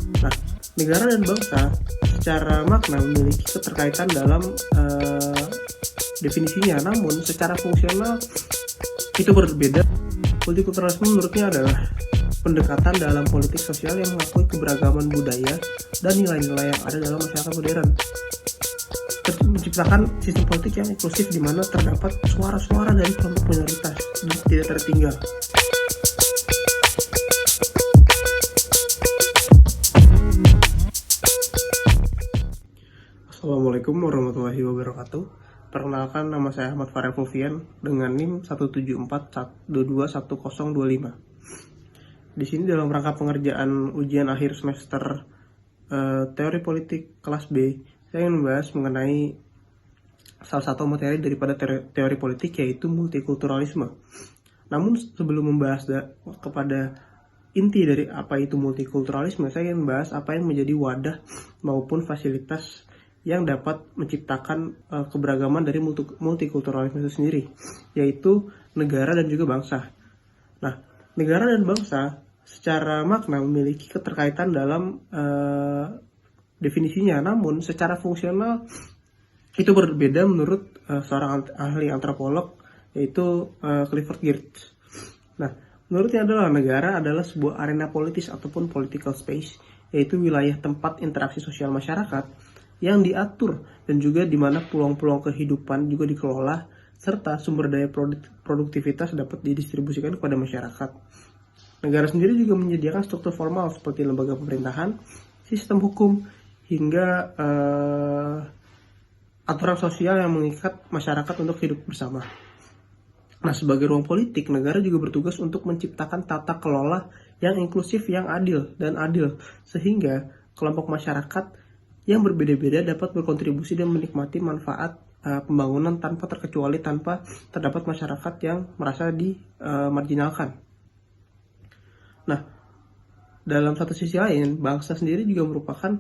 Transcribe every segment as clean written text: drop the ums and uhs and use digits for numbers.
Nah, negara dan bangsa secara makna memiliki keterkaitan dalam definisinya, namun secara fungsional itu berbeda. Multikulturalisme menurutnya adalah pendekatan dalam politik sosial yang mengakui keberagaman budaya dan nilai-nilai yang ada dalam masyarakat modern, menciptakan sistem politik yang inklusif di mana terdapat suara-suara dari kelompok minoritas dan tidak tertinggal. Assalamualaikum warahmatullahi wabarakatuh. Perkenalkan, nama saya Ahmad Farel Fulvian dengan NIM 174221025. Di sini dalam rangka pengerjaan ujian akhir semester teori politik kelas B, saya ingin membahas mengenai salah satu materi daripada teori politik, yaitu multikulturalisme. Namun sebelum membahas kepada inti dari apa itu multikulturalisme, saya ingin membahas apa yang menjadi wadah maupun fasilitas yang dapat menciptakan keberagaman dari multikulturalisme itu sendiri, yaitu negara dan juga bangsa. Nah, negara dan bangsa secara makna memiliki keterkaitan dalam definisinya, namun secara fungsional itu berbeda menurut seorang ahli antropolog, yaitu Clifford Geertz. Nah, menurutnya adalah negara adalah sebuah arena politis ataupun political space, yaitu wilayah tempat interaksi sosial masyarakat yang diatur dan juga di mana peluang-peluang kehidupan juga dikelola, serta sumber daya produktivitas dapat didistribusikan kepada masyarakat. Negara sendiri juga menyediakan struktur formal seperti lembaga pemerintahan, sistem hukum, hingga aturan sosial yang mengikat masyarakat untuk hidup bersama. Nah, sebagai ruang politik, negara juga bertugas untuk menciptakan tata kelola yang inklusif, yang adil, sehingga kelompok masyarakat yang berbeda-beda dapat berkontribusi dan menikmati manfaat pembangunan tanpa terkecuali, tanpa terdapat masyarakat yang merasa dimarginalkan. Nah, dalam satu sisi lain, bangsa sendiri juga merupakan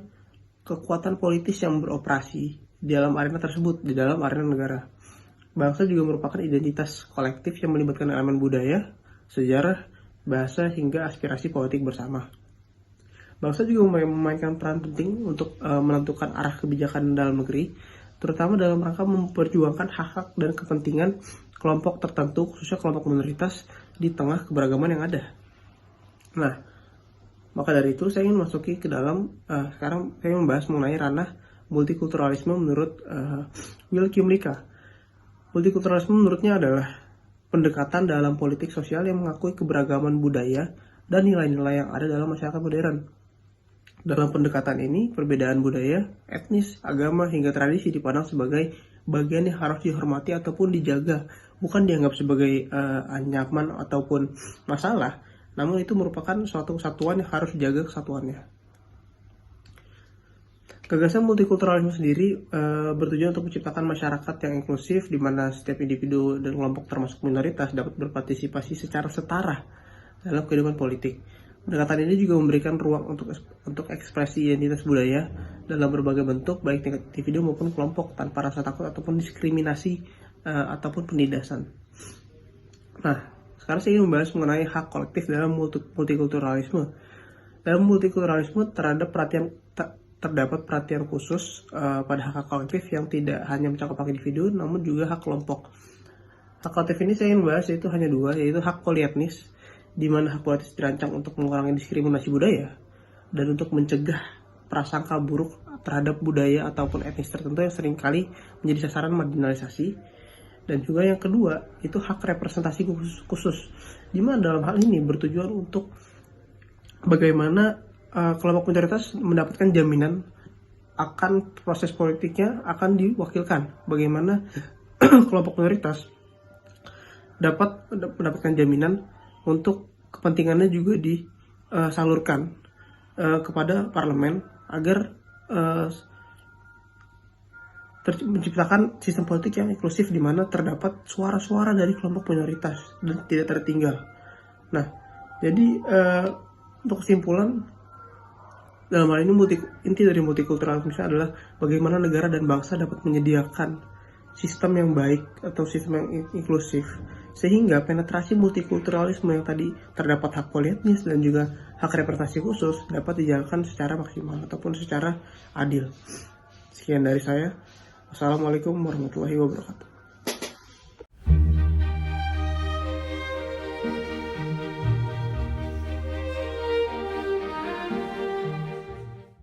kekuatan politis yang beroperasi di dalam arena tersebut, di dalam arena negara. Bangsa juga merupakan identitas kolektif yang melibatkan elemen budaya, sejarah, bahasa, hingga aspirasi politik bersama. Bangsa juga memainkan peran penting untuk menentukan arah kebijakan dalam negeri, terutama dalam rangka memperjuangkan hak-hak dan kepentingan kelompok tertentu, khususnya kelompok minoritas di tengah keberagaman yang ada. Nah, maka dari itu saya ingin masuki ke dalam, sekarang saya membahas mengenai ranah multikulturalisme menurut William Lika. Multikulturalisme menurutnya adalah pendekatan dalam politik sosial yang mengakui keberagaman budaya dan nilai-nilai yang ada dalam masyarakat modern. Dalam pendekatan ini, perbedaan budaya, etnis, agama, hingga tradisi dipandang sebagai bagian yang harus dihormati ataupun dijaga, bukan dianggap sebagai ancaman ataupun masalah, namun itu merupakan suatu kesatuan yang harus dijaga kesatuannya. Gagasan multikulturalisme sendiri bertujuan untuk menciptakan masyarakat yang inklusif, di mana setiap individu dan kelompok termasuk minoritas dapat berpartisipasi secara setara dalam kehidupan politik. Pendekatan ini juga memberikan ruang untuk ekspresi identitas budaya dalam berbagai bentuk, baik individu maupun kelompok, tanpa rasa takut ataupun diskriminasi ataupun penindasan. Nah, sekarang saya ingin membahas mengenai hak kolektif dalam multikulturalisme. Dalam multikulturalisme terdapat perhatian khusus pada hak kolektif yang tidak hanya mencakup hak individu, namun juga hak kelompok. Hak kolektif ini saya ingin bahas yaitu hanya dua, yaitu hak polietnis, di mana hak politis dirancang untuk mengurangi diskriminasi budaya dan untuk mencegah prasangka buruk terhadap budaya ataupun etnis tertentu yang seringkali menjadi sasaran marginalisasi. Dan juga yang kedua, itu hak representasi khusus, di mana dalam hal ini bertujuan untuk bagaimana kelompok minoritas mendapatkan jaminan akan proses politiknya akan diwakilkan, bagaimana kelompok minoritas dapat mendapatkan jaminan untuk kepentingannya juga disalurkan kepada parlemen agar menciptakan sistem politik yang inklusif di mana terdapat suara-suara dari kelompok minoritas dan tidak tertinggal. Nah, jadi untuk kesimpulan, dalam hal ini inti dari multikulturalisme adalah bagaimana negara dan bangsa dapat menyediakan sistem yang baik atau sistem yang inklusif sehingga penetrasi multikulturalisme yang tadi terdapat hak polietnis dan juga hak representasi khusus dapat dijalankan secara maksimal ataupun secara adil. Sekian dari saya. Wassalamualaikum warahmatullahi wabarakatuh.